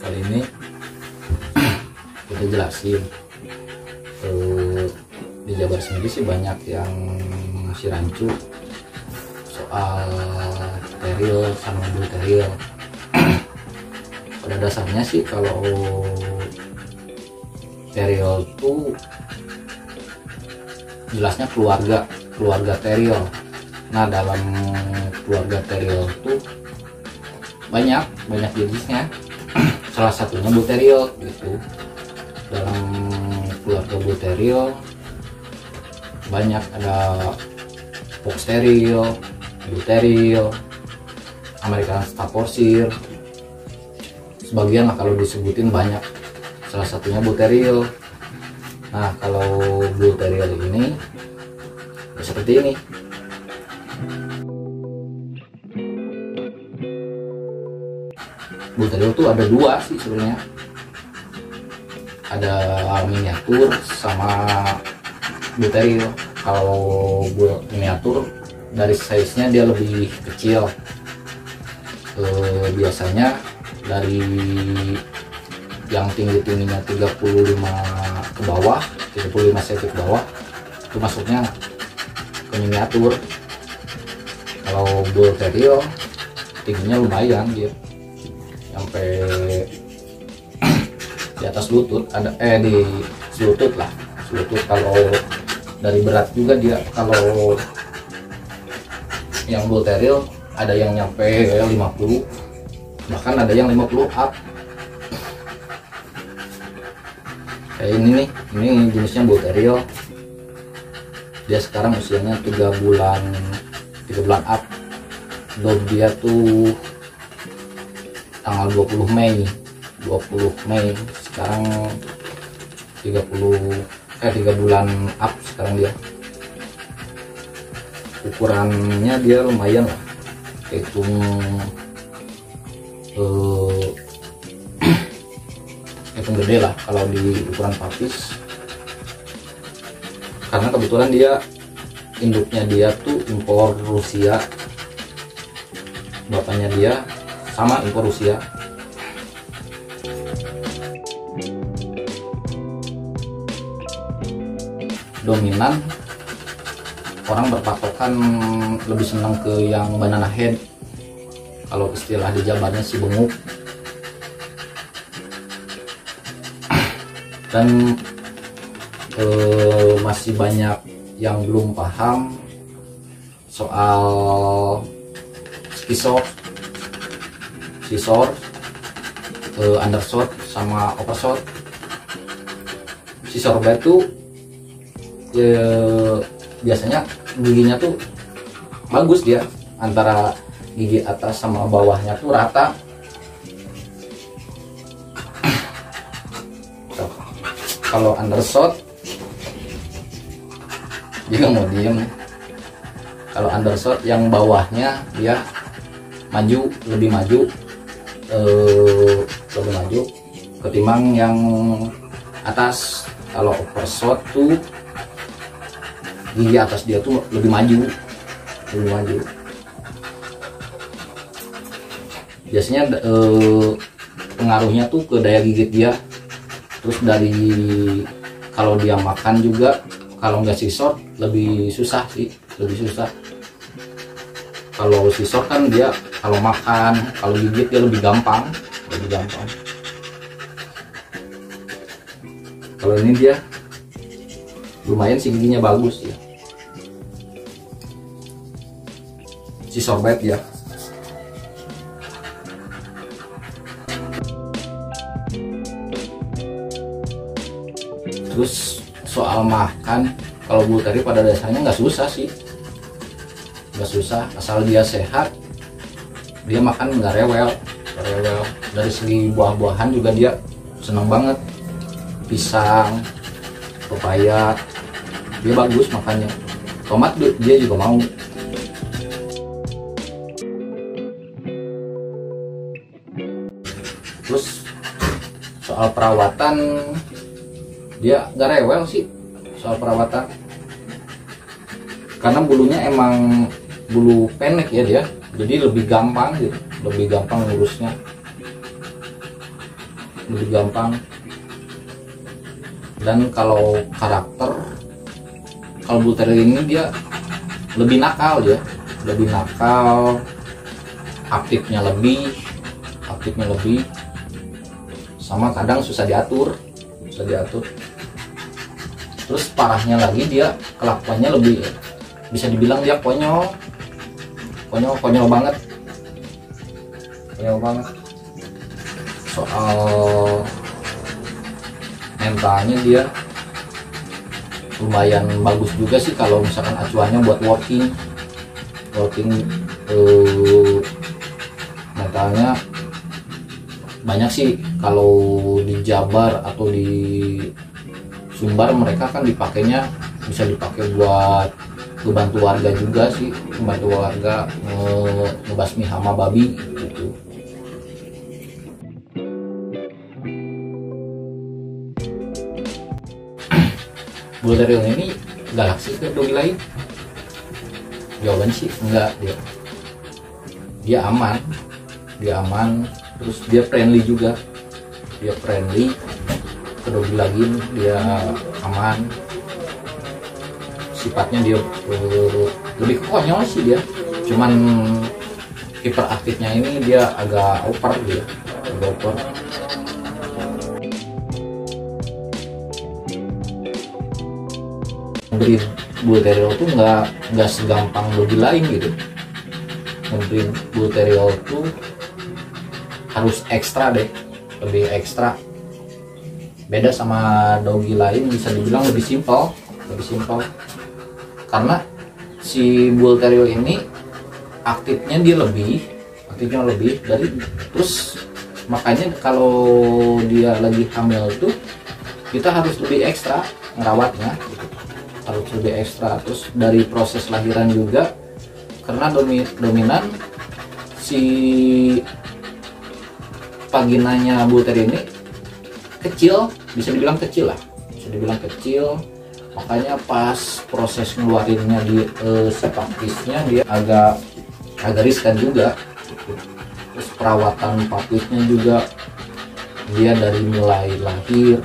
kali ini kita jelasin di Jabar sendiri sih banyak yang masih rancu soal steril sama mobil steril. Pada dasarnya sih kalau steril tuh jelasnya keluarga steril. Nah, dalam keluarga steril tuh banyak jenisnya. Salah satunya buteril gitu. Dalam keluarga buteril banyak, ada foxteril, buteril, American Staffordshire, sebagian lah kalau disebutin banyak. Salah satunya buteril. Nah, kalau buteril ini ya seperti ini. Buteril tuh ada dua sih sebenarnya, ada miniatur sama buteril. Kalau miniatur dari size-nya dia lebih kecil, biasanya dari yang tingginya 35 ke bawah, 35 cm ke bawah itu masuknya ke miniatur. Kalau buteril tingginya lumayan dia, sampai di atas lutut, ada di selutut lah, selutut. Kalau dari berat juga dia, kalau yang buteril ada yang nyampe 50, bahkan ada yang 50 up. Kayak ini nih, ini jenisnya buteril. Dia sekarang usianya 3 bulan up. Dog dia tuh tanggal 20 Mei sekarang 3 bulan up sekarang dia. Ukurannya dia lumayan lah, hitung hitung gede lah kalau di ukuran papis, karena kebetulan dia induknya dia tuh impor Rusia, bapaknya dia sama impor Rusia. Dominan orang berpatokan lebih senang ke yang banana head, kalau istilah di Jabarnya si benguk. Dan masih banyak yang belum paham soal scissor, undershot sama overshot. Scissor bite tuh biasanya giginya tuh bagus, dia antara gigi atas sama bawahnya tuh rata. Kalau undershot dia nggak mau diem. Kalau undershot yang bawahnya dia lebih maju ketimbang yang atas. Kalau overshot tuh gigi atas dia tuh lebih maju. Biasanya pengaruhnya tuh ke daya gigit dia. Terus dari kalau dia makan juga, kalau nggak scissor lebih susah sih, Kalau scissor kan dia kalau makan, kalau gigit dia lebih gampang. Kalau ini dia lumayan sih, giginya bagus ya. Scissor bite ya. Terus soal makan, kalau buteril pada dasarnya nggak susah sih, asal dia sehat, dia makan nggak rewel. Dari segi buah-buahan juga dia seneng banget, pisang, pepaya, dia bagus makannya. Tomat dia juga mau. Terus soal perawatan, dia gak rewel sih soal perawatan, karena bulunya emang bulu pendek ya dia, jadi lebih gampang gitu, lebih gampang ngurusnya. lebih gampang. Dan kalau karakter, kalau Bull Terrier ini dia lebih nakal, aktifnya lebih, sama kadang susah diatur. Terus parahnya lagi dia kelakuannya lebih, bisa dibilang dia konyol banget. Soal mentalnya dia lumayan bagus juga sih kalau misalkan acuannya buat working mentalnya banyak sih. Kalau di Jabar atau di Sumbar mereka kan dipakainya, bisa dipakai buat ngebantu warga juga sih, ngebasmi hama babi gitu. Bull Terrier ini galak sih ke doggy lain? Jawaban sih enggak. Dia aman, terus dia friendly juga, ke doggy lain dia aman. Sifatnya dia lebih konyol sih dia, cuman hiperaktifnya ini dia agak over. Ngebreed Bull Terrier tuh nggak segampang doggy lain gitu. Ngebreed Bull Terrier tuh harus ekstra deh, lebih ekstra. Beda sama doggy lain, bisa dibilang lebih simpel. Karena si Bull Terrier ini aktifnya lebih dari, terus makanya kalau dia lagi hamil tuh kita harus lebih ekstra ngerawatnya, terus dari proses lahiran juga, karena dominan si vaginanya Bull Terrier ini kecil, bisa dibilang kecil, makanya pas proses ngeluarinnya di sepakisnya dia agak riskan juga. Terus perawatan paplisnya juga, dia dari mulai lahir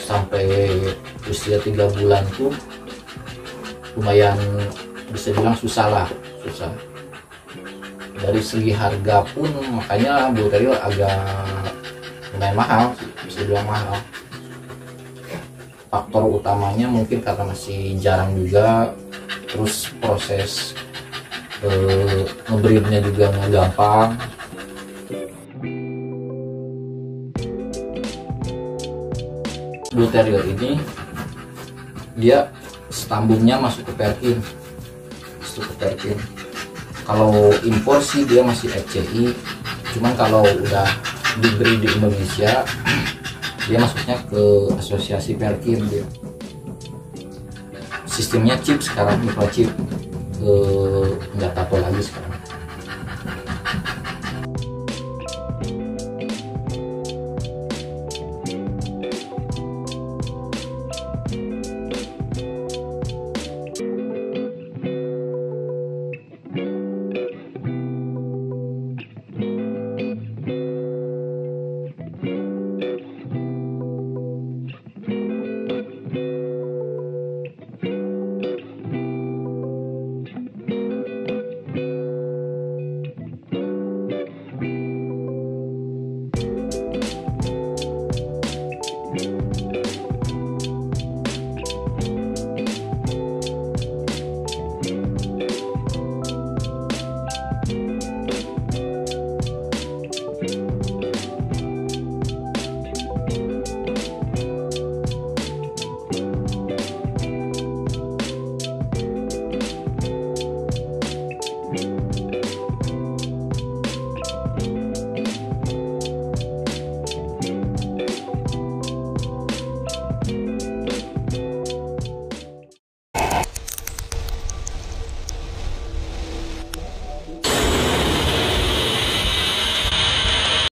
sampai usia 3 bulan tuh lumayan, bisa bilang susah. Dari segi harga pun makanya Bull Terrier agak lumayan mahal, bisa dibilang mahal. Faktor utamanya mungkin karena masih jarang juga, terus proses ngebreednya juga nggak gampang. Bull Terrier ini dia stambungnya masuk ke Perkin. Kalau impor sih dia masih FCI, cuman kalau udah diberi di Indonesia dia masuknya ke asosiasi Perkin. Dia sistemnya chip sekarang, microchip, nggak tato lagi sekarang.